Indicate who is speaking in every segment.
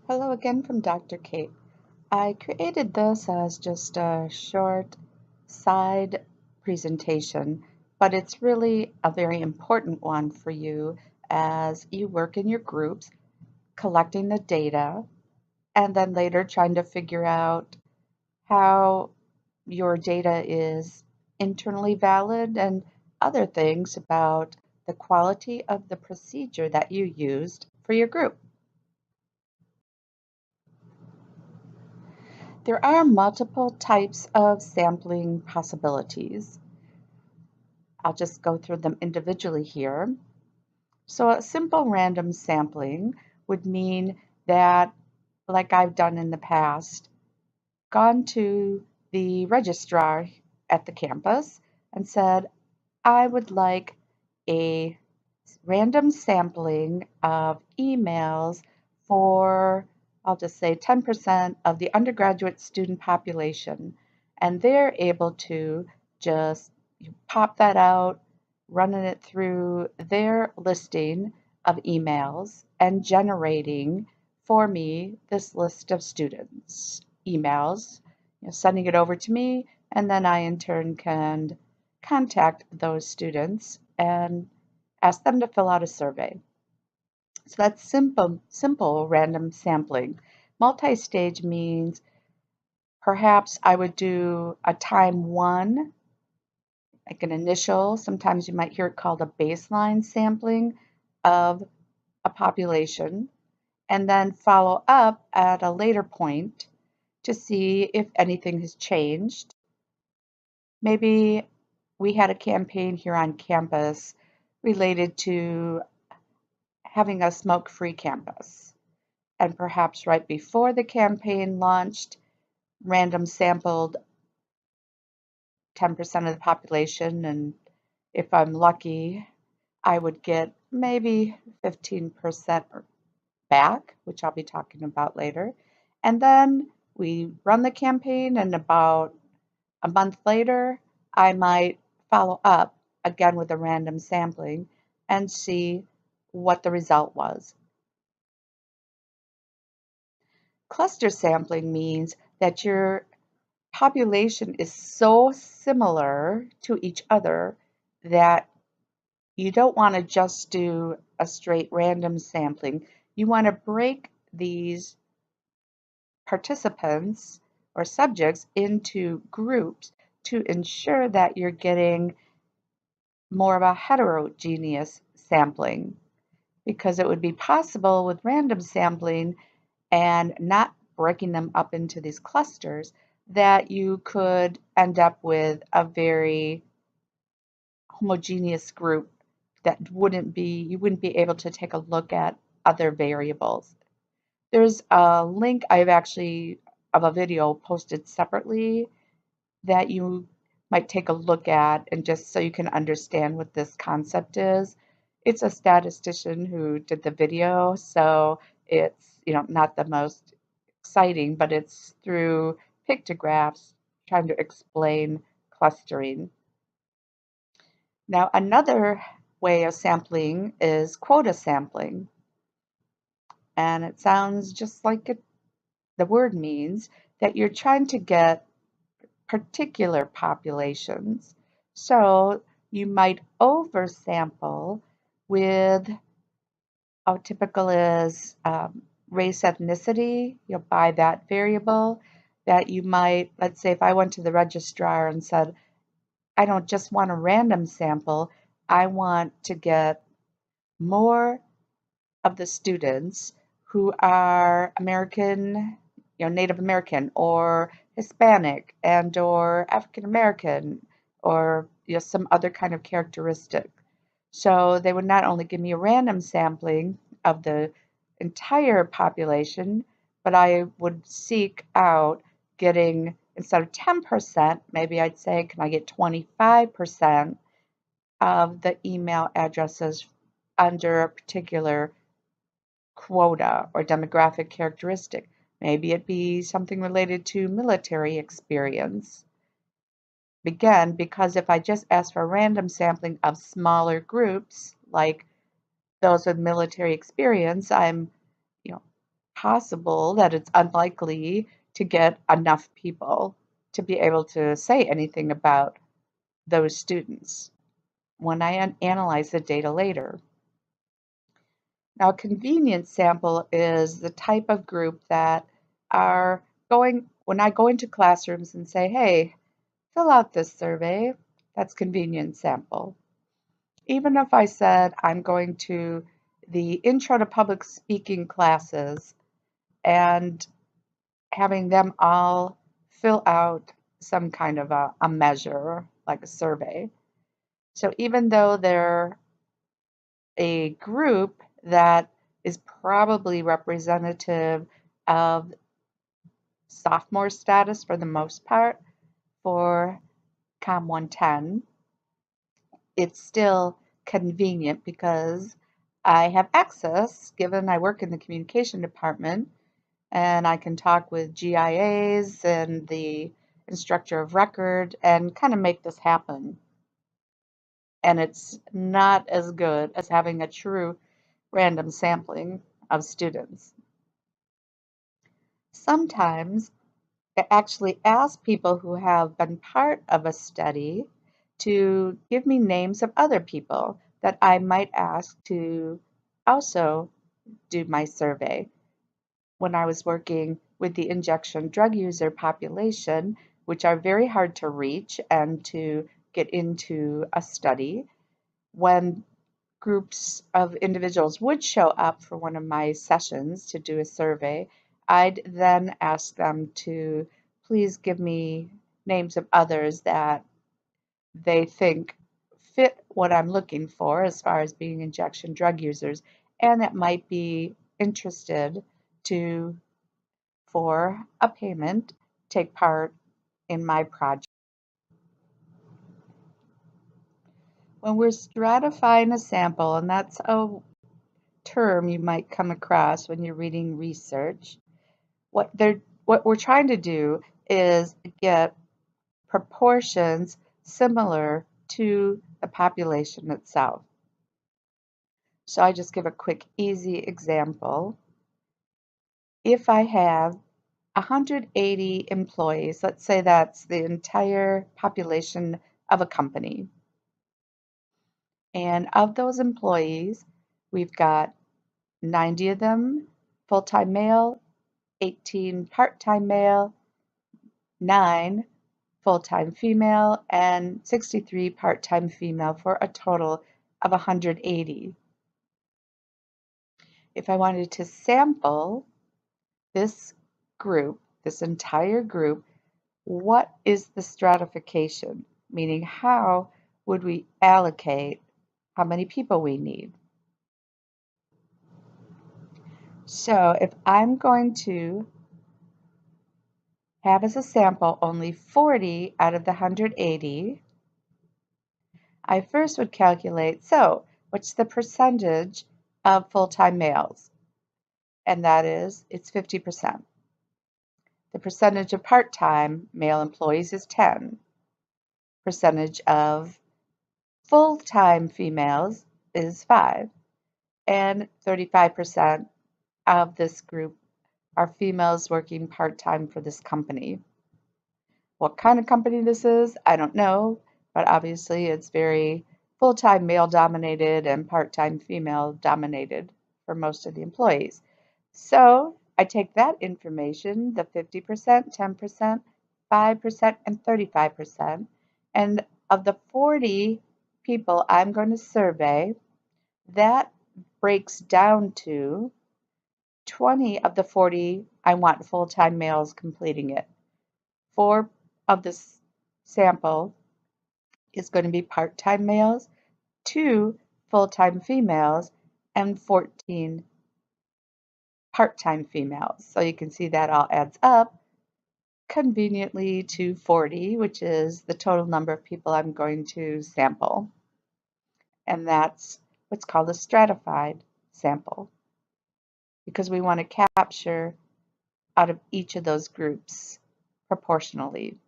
Speaker 1: Hello again from Dr. Kate. I created this as just a short side presentation, but it's really a very important one for you as you work in your groups, collecting the data, and then later trying to figure out how your data is internally valid and other things about the quality of the procedure that you used for your group. There are multiple types of sampling possibilities. I'll just go through them individually here. So a simple random sampling would mean that, like I've done in the past, gone to the registrar at the campus and said, I would like a random sampling of emails for, I'll just say 10% of the undergraduate student population. And they're able to just pop that out, running it through their listing of emails and generating for me this list of students' emails, sending it over to me, and then I in turn can contact those students and ask them to fill out a survey. So that's simple random sampling. Multi-stage means perhaps I would do a time one, like an initial, sometimes you might hear it called a baseline sampling of a population, and then follow up at a later point to see if anything has changed. Maybe we had a campaign here on campus related to having a smoke-free campus. And perhaps right before the campaign launched, random sampled 10% of the population, and if I'm lucky, I would get maybe 15% back, which I'll be talking about later. And then we run the campaign, and about a month later, I might follow up again with a random sampling and see what the result was. Cluster sampling means that your population is so similar to each other that you don't want to just do a straight random sampling. You want to break these participants or subjects into groups to ensure that you're getting more of a heterogeneous sampling, because it would be possible with random sampling and not breaking them up into these clusters that you could end up with a very homogeneous group that you wouldn't be able to take a look at other variables. There's a link I've actually of a video posted separately that you might take a look at, and just so you can understand what this concept is. It's a statistician who did the video, so it's not the most exciting, but it's through pictographs trying to explain clustering. Now, another way of sampling is quota sampling, and it sounds just like the word means, that you're trying to get particular populations. So you might oversample with how typical is race, ethnicity. You'll buy that variable that you might, let's say if I went to the registrar and said, I don't just want a random sample, I want to get more of the students who are American, Native American or Hispanic and or African American or some other kind of characteristic. So they would not only give me a random sampling of the entire population, but I would seek out getting, instead of 10%, maybe I'd say, can I get 25% of the email addresses under a particular quota or demographic characteristic. Maybe it be something related to military experience. Again, because if I just ask for a random sampling of smaller groups, like those with military experience, I'm possible that it's unlikely to get enough people to be able to say anything about those students when I analyze the data later. Now, a convenience sample is the type of group that are going, when I go into classrooms and say, hey, fill out this survey, that's convenience sample. Even if I said I'm going to the intro to public speaking classes and having them all fill out some kind of a measure, like a survey. So even though they're a group that is probably representative of sophomore status for the most part for COM 110, it's still convenient because I have access, given I work in the communication department, and I can talk with GIAs and the instructor of record and kind of make this happen. And it's not as good as having a true random sampling of students. Sometimes I actually ask people who have been part of a study to give me names of other people that I might ask to also do my survey. When I was working with the injection drug user population, which are very hard to reach and to get into a study, when groups of individuals would show up for one of my sessions to do a survey, I'd then ask them to please give me names of others that they think fit what I'm looking for as far as being injection drug users and that might be interested to, for a payment, take part in my project. When we're stratifying a sample, and that's a term you might come across when you're reading research, what we're trying to do is get proportions similar to the population itself. So I just give a quick, easy example. If I have 180 employees, let's say that's the entire population of a company. And of those employees, we've got 90 of them full-time male, 18 part-time male, 9 full-time female, and 63 part-time female for a total of 180. If I wanted to sample this group, this entire group, what is the stratification? Meaning, how would we allocate how many people we need? So if I'm going to have as a sample only 40 out of the 180, I first would calculate, so what's the percentage of full-time males? And that is, it's 50%. The percentage of part-time male employees is 10. Percentage of full-time females is 5. And 35% of this group are females working part-time for this company. What kind of company this is, I don't know, but obviously it's very full-time male dominated and part-time female dominated for most of the employees. So I take that information, the 50%, 10%, 5%, and 35%, and of the 40 people I'm going to survey, that breaks down to 20 of the 40 I want full-time males completing it. 4 of this sample is going to be part-time males, 2 full-time females, and 14 part-time females. So you can see that all adds up conveniently to 40, which is the total number of people I'm going to sample. And that's what's called a stratified sample, because we want to capture out of each of those groups proportionally.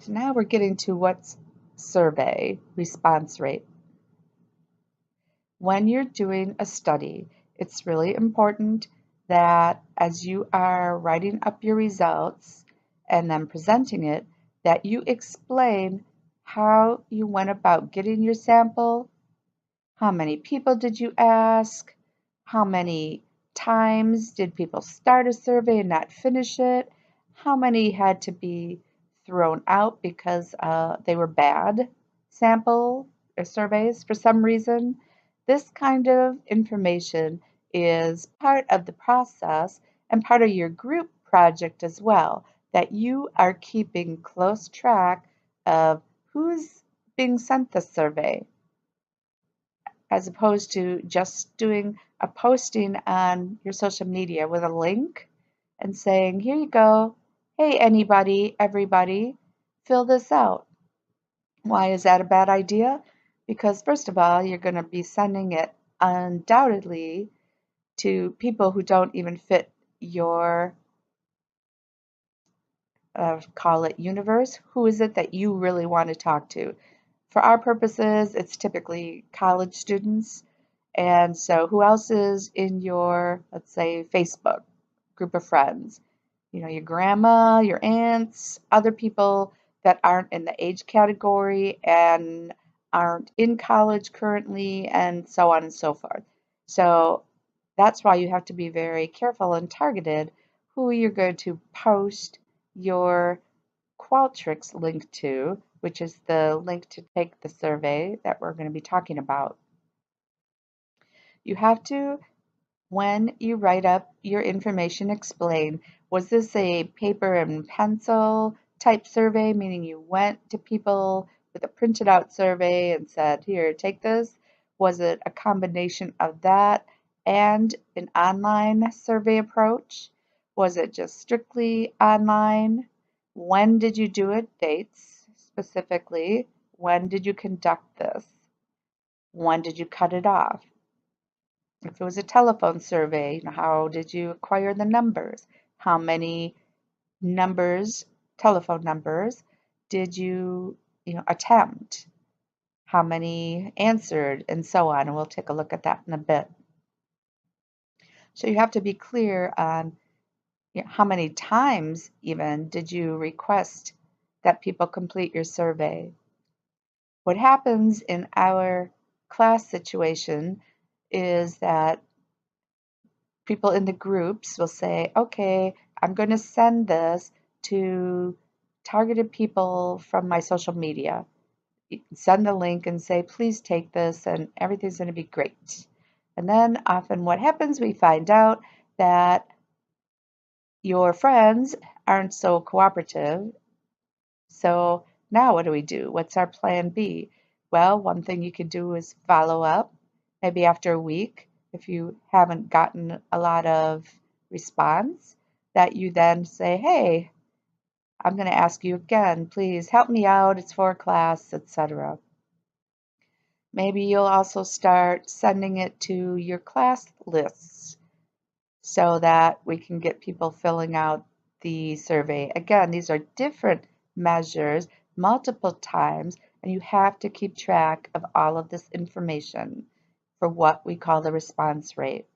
Speaker 1: So now we're getting to what's survey response rate. when you're doing a study, it's really important that as you are writing up your results and then presenting it, that you explain how you went about getting your sample, how many people did you ask, how many times did people start a survey and not finish it, how many had to be thrown out because they were bad sample or surveys for some reason. This kind of information is part of the process and part of your group project as well, that you are keeping close track of who's being sent the survey, as opposed to just doing a posting on your social media with a link and saying, here you go, hey, anybody, everybody, fill this out. Why is that a bad idea? Because, first of all, you're going to be sending it undoubtedly to people who don't even fit your, call it universe. Who is it that you really want to talk to? For our purposes, it's typically college students. And so who else is in your, let's say, Facebook group of friends? You know, your grandma, your aunts, other people that aren't in the age category and aren't in college currently, and so on and so forth. So that's why you have to be very careful and targeted who you're going to post your Qualtrics link to, which is the link to take the survey that we're going to be talking about. You have to, when you write up your information, explain, was this a paper and pencil type survey, meaning you went to people with a printed out survey and said, here, take this? Was it a combination of that and an online survey approach? Was it just strictly online? When did you do it? Dates specifically. When did you conduct this? When did you cut it off? If it was a telephone survey, how did you acquire the numbers? How many numbers, telephone numbers, did you, attempt? How many answered, and so on. And we'll take a look at that in a bit. So you have to be clear on how many times even did you request that people complete your survey. What happens in our class situation is that people in the groups will say, okay, I'm going to send this to targeted people from my social media. Send the link and say, please take this and everything's going to be great. And then often what happens, we find out that your friends aren't so cooperative. So now what do we do? What's our plan B? Well, one thing you could do is follow up, maybe after a week, if you haven't gotten a lot of response, that you then say, hey, I'm going to ask you again, please help me out, it's for class, etc. Maybe you'll also start sending it to your class lists so that we can get people filling out the survey. Again, these are different measures multiple times, and you have to keep track of all of this information for what we call the response rate.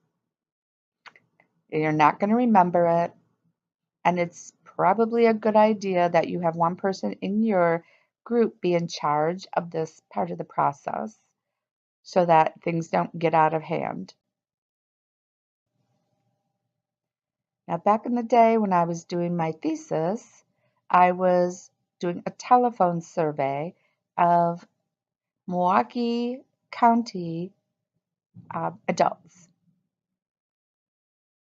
Speaker 1: You're not going to remember it, and it's probably a good idea that you have one person in your group be in charge of this part of the process so that things don't get out of hand. Now, back in the day when I was doing my thesis, I was doing a telephone survey of Milwaukee County adults.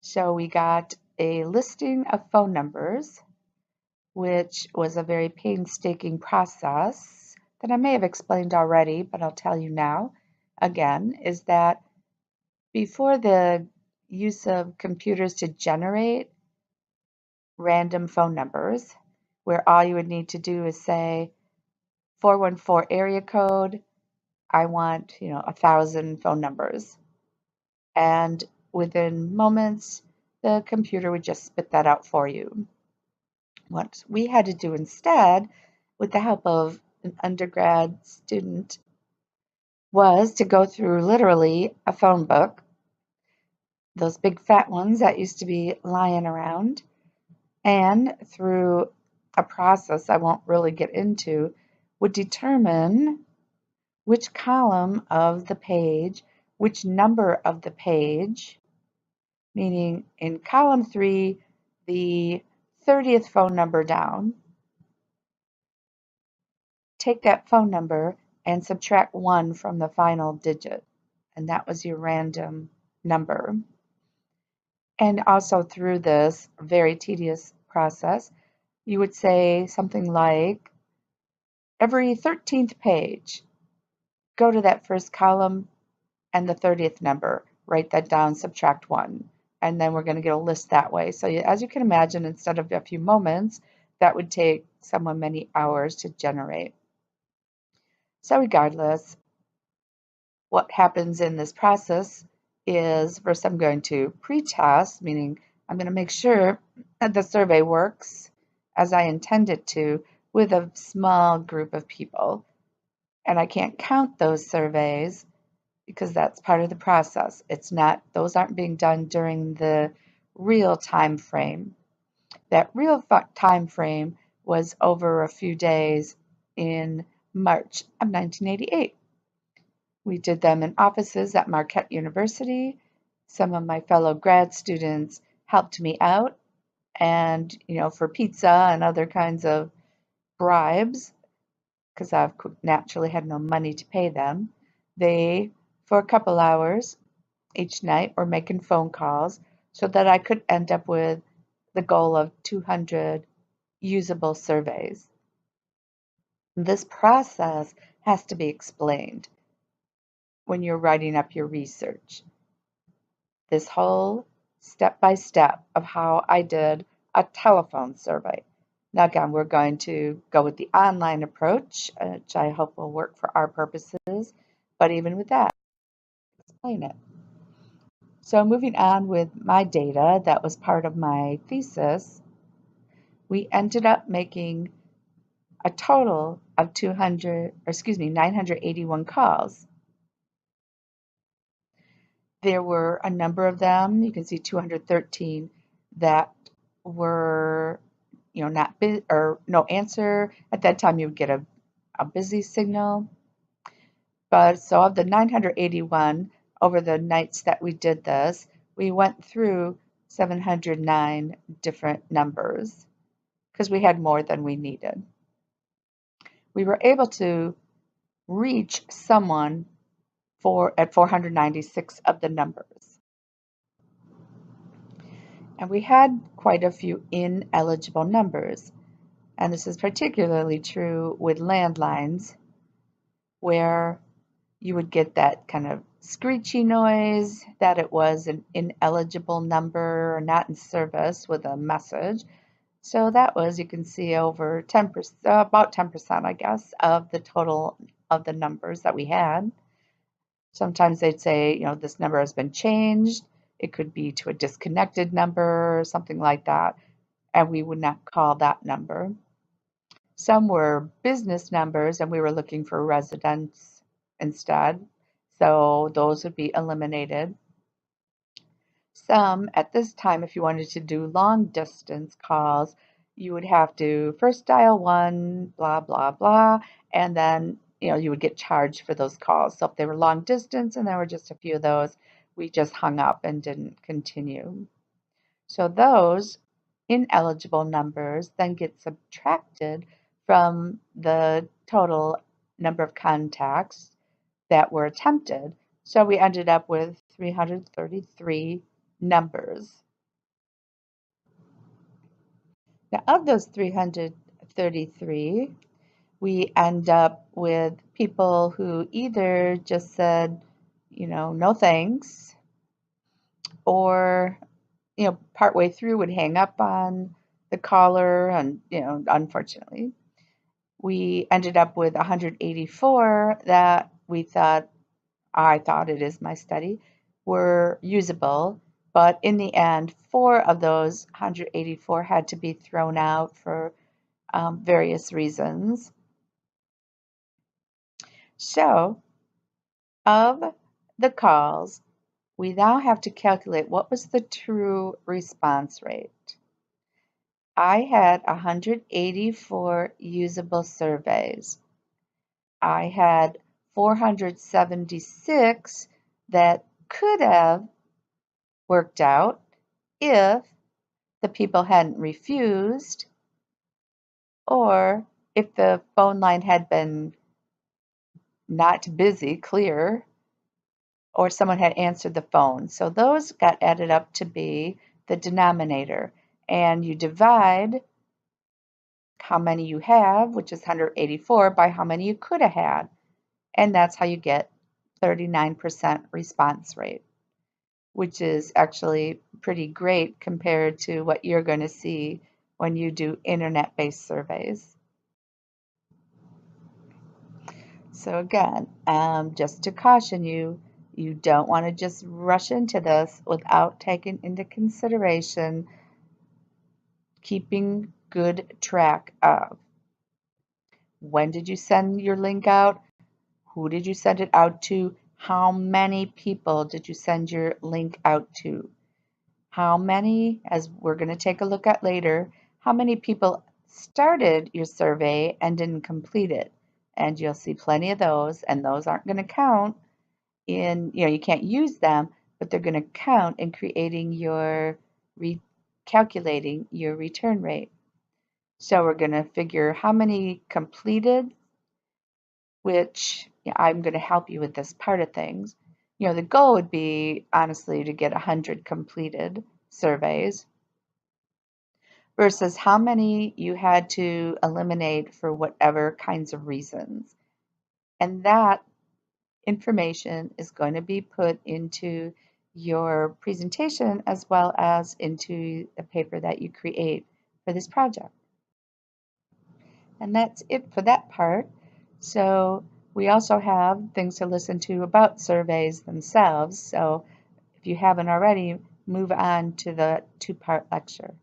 Speaker 1: So we got a listing of phone numbers, which was a very painstaking process that I may have explained already, but I'll tell you now again, is that before the use of computers to generate random phone numbers, where all you would need to do is say 414 area code, I want, 1,000 phone numbers. And within moments, the computer would just spit that out for you. What we had to do instead, with the help of an undergrad student, was to go through literally a phone book, those big fat ones that used to be lying around, and through a process I won't really get into, would determine which column of the page, which number of the page, meaning in column 3, the 30th phone number down, take that phone number and subtract 1 from the final digit, and that was your random number. And also through this very tedious process, you would say something like, every 13th page, go to that first column and the 30th number, write that down, subtract 1. And then we're going to get a list that way. So as you can imagine, instead of a few moments, that would take someone many hours to generate. So regardless, what happens in this process is first I'm going to pre-test, meaning I'm going to make sure that the survey works as I intend it to with a small group of people. And I can't count those surveys because that's part of the process. Those aren't being done during the real time frame. That real time frame was over a few days in March of 1988. We did them in offices at Marquette University. Some of my fellow grad students helped me out, and for pizza and other kinds of bribes, because I've naturally had no money to pay them. They, for a couple hours each night, were making phone calls so that I could end up with the goal of 200 usable surveys. This process has to be explained when you're writing up your research. This whole step-by-step of how I did a telephone survey. Now again, we're going to go with the online approach, which I hope will work for our purposes, but even with that, explain it. So moving on with my data that was part of my thesis, we ended up making a total of 981 calls. There were a number of them. You can see 213 that were, not busy or no answer. At that time, you would get a busy signal. But so of the 981 over the nights that we did this, we went through 709 different numbers because we had more than we needed. We were able to reach someone at 496 of the numbers. And we had quite a few ineligible numbers. And this is particularly true with landlines, where you would get that kind of screechy noise that it was an ineligible number or not in service with a message. So that was, you can see, over 10%, about 10%, I guess, of the total of the numbers that we had. Sometimes they'd say, this number has been changed. It could be to a disconnected number or something like that, and we would not call that number. Some were business numbers, and we were looking for residents instead, so those would be eliminated. Some, at this time, if you wanted to do long distance calls, you would have to first dial 1, blah, blah, blah, and then you would get charged for those calls. So if they were long distance and there were just a few of those, we just hung up and didn't continue. So those ineligible numbers then get subtracted from the total number of contacts that were attempted. So we ended up with 333 numbers. Now, of those 333, we end up with people who either just said, no thanks, or, partway through would hang up on the caller, and, unfortunately. We ended up with 184 that I thought, it is my study, were usable, but in the end, 4 of those 184 had to be thrown out for various reasons. So Of the calls, we now have to calculate what was the true response rate. I had 184 usable surveys. I had 476 that could have worked out if the people hadn't refused, or if the phone line had been not busy, clear, or someone had answered the phone. So those got added up to be the denominator. And you divide how many you have, which is 184, by how many you could have had. And that's how you get 39% response rate, which is actually pretty great compared to what you're going to see when you do internet-based surveys. So again, just to caution you, you don't want to just rush into this without taking into consideration keeping good track of when did you send your link out, who did you send it out to, how many people did you send your link out to, how many, as we're going to take a look at later, how many people started your survey and didn't complete it. And you'll see plenty of those, and those aren't going to count in, you can't use them, but they're going to count in creating your, calculating your return rate. So we're going to figure how many completed, which I'm going to help you with this part of things. The goal would be, honestly, to get 100 completed surveys versus how many you had to eliminate for whatever kinds of reasons. And that information is going to be put into your presentation as well as into the paper that you create for this project. And that's it for that part. So we also have things to listen to about surveys themselves. So if you haven't already, move on to the two-part lecture.